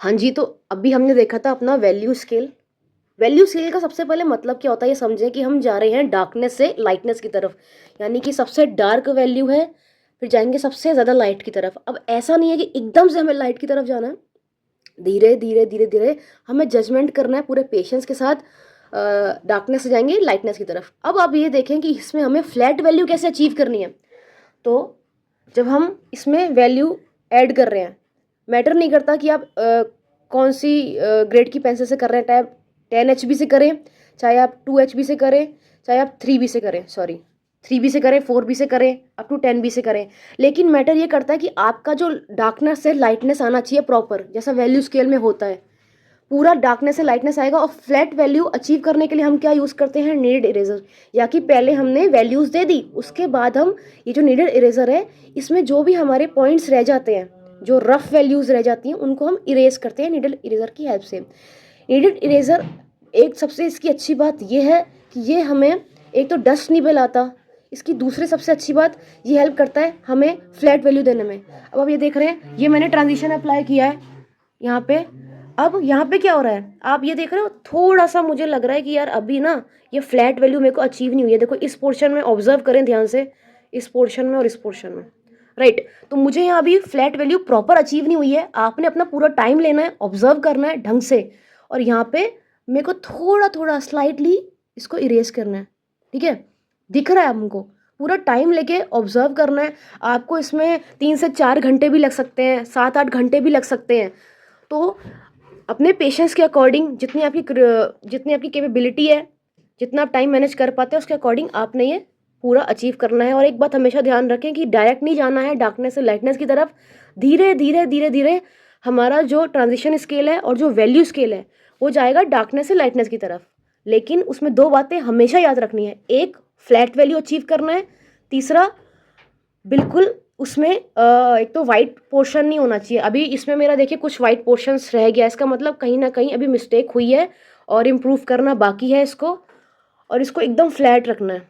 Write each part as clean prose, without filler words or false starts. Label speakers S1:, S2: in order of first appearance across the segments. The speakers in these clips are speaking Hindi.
S1: हाँ जी, तो अभी हमने देखा था अपना वैल्यू स्केल। वैल्यू स्केल का सबसे पहले मतलब क्या होता है ये समझें कि हम जा रहे हैं डार्कनेस से लाइटनेस की तरफ। यानी कि सबसे डार्क वैल्यू है, फिर जाएंगे सबसे ज़्यादा लाइट की तरफ। अब ऐसा नहीं है कि एकदम से हमें लाइट की तरफ जाना है, धीरे धीरे धीरे धीरे हमें जजमेंट करना है पूरे पेशेंस के साथ। डार्कनेस से जाएंगे लाइटनेस की तरफ। अब आप ये देखें कि इसमें हमें फ्लैट वैल्यू कैसे अचीव करनी है। तो जब हम इसमें वैल्यू ऐड कर रहे हैं, मैटर नहीं करता कि आप कौन सी ग्रेड की पेंसिल से कर रहे हैं, चाहे आप 10 HB से करें, चाहे आप 2 HB से करें, चाहे आप 3B से करें, सॉरी 3B से करें, 4B से करें, अप टू 10B से करें। लेकिन मैटर ये करता है कि आपका जो डार्कनेस से लाइटनेस आना चाहिए प्रॉपर, जैसा वैल्यू स्केल में होता है। पूरा डार्कनेस से लाइटनेस आएगा। और फ्लैट वैल्यू अचीव करने के लिए हम क्या यूज़ करते हैं, नीडेड इरेजर। या कि पहले हमने वैल्यूज़ दे दी, उसके बाद हम ये जो नीडेड इरेजर है, इसमें जो भी हमारे पॉइंट्स रह जाते हैं, जो रफ वैल्यूज़ रह जाती हैं, उनको हम इरेज करते हैं नीडेड इरेजर की हेल्प से। नीडेड इरेजर एक सबसे इसकी अच्छी बात यह है कि ये हमें एक तो डस्ट नहीं फैलाता। इसकी दूसरी सबसे अच्छी बात ये हेल्प करता है हमें फ्लैट वैल्यू देने में। अब आप ये देख रहे हैं, ये मैंने ट्रांजिशन अप्लाई किया है यहाँ पे। अब यहाँ पे क्या हो रहा है, आप ये देख रहे हो, थोड़ा सा मुझे लग रहा है कि यार अभी ना ये फ्लैट वैल्यू मेरे को अचीव नहीं हुई है। देखो इस पोर्शन में ऑब्जर्व करें ध्यान से, इस पोर्शन में और इस पोर्शन में, राइट। तो मुझे यहाँ अभी फ्लैट वैल्यू प्रॉपर अचीव नहीं हुई है। आपने अपना पूरा टाइम लेना है, ऑब्जर्व करना है ढंग से, और यहाँ पे मेरे को थोड़ा थोड़ा स्लाइटली इसको इरेज करना है, ठीक है। दिख रहा है हमको, पूरा टाइम लेके ऑब्जर्व करना है आपको। इसमें 3 से 4 घंटे भी लग सकते हैं, 7-8 घंटे भी लग सकते हैं। तो अपने पेशेंस के अकॉर्डिंग, जितनी आपकी कैपेबिलिटी है, जितना आप टाइम मैनेज कर पाते हैं, उसके अकॉर्डिंग आपने ये पूरा अचीव करना है। और एक बात हमेशा ध्यान रखें कि डायरेक्ट नहीं जाना है डार्कनेस से लाइटनेस की तरफ। धीरे धीरे धीरे धीरे हमारा जो ट्रांजिशन स्केल है और जो वैल्यू स्केल है वो जाएगा डार्कनेस से लाइटनेस की तरफ। लेकिन उसमें 2 बातें हमेशा याद रखनी है, एक फ्लैट वैल्यू अचीव करना है, तीसरा बिल्कुल उसमें एक तो वाइट पोर्शन नहीं होना चाहिए। अभी इसमें मेरा देखिए कुछ वाइट पोर्शंस रह गया, इसका मतलब कहीं ना कहीं अभी मिस्टेक हुई है और इम्प्रूव करना बाकी है इसको, और इसको एकदम फ्लैट रखना है।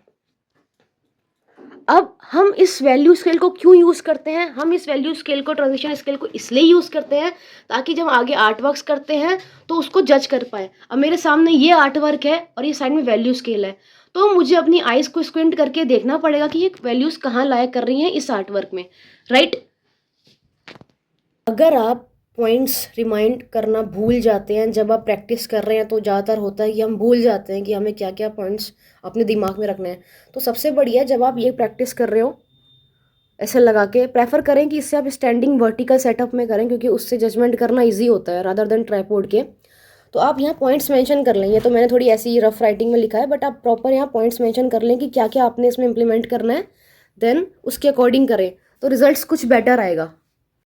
S1: अब हम इस वैल्यू स्केल को क्यों यूज़ करते हैं, हम इस वैल्यू स्केल को, ट्रांजिशन स्केल को इसलिए यूज़ करते हैं ताकि जब आगे आर्ट वर्क्स करते हैं तो उसको जज कर पाए। अब मेरे सामने ये आर्ट वर्क है और ये साइड में वैल्यू स्केल है, तो मुझे अपनी आइज़ को स्क्विंट करके देखना पड़ेगा कि ये वैल्यूज़ कहाँ लायक कर रही हैं इस आर्ट वर्क में, राइट। अगर आप पॉइंट्स रिमाइंड करना भूल जाते हैं जब आप प्रैक्टिस कर रहे हैं, तो ज़्यादातर होता है कि हम भूल जाते हैं कि हमें क्या क्या पॉइंट्स अपने दिमाग में रखने हैं। तो सबसे बढ़िया, जब आप ये प्रैक्टिस कर रहे हो ऐसे लगा के, प्रेफर करें कि इससे आप स्टैंडिंग वर्टिकल सेटअप में करें, क्योंकि उससे जजमेंट करना ईजी होता है रादर देन ट्राइपॉड के। तो आप यहाँ पॉइंट्स मेंशन कर लें। ये तो मैंने थोड़ी ऐसी रफ राइटिंग में लिखा है, बट आप प्रॉपर यहाँ पॉइंट्स मेंशन कर लें कि क्या क्या आपने इसमें इम्प्लीमेंट करना है, देन उसके अकॉर्डिंग करें तो रिजल्ट्स कुछ बेटर आएगा।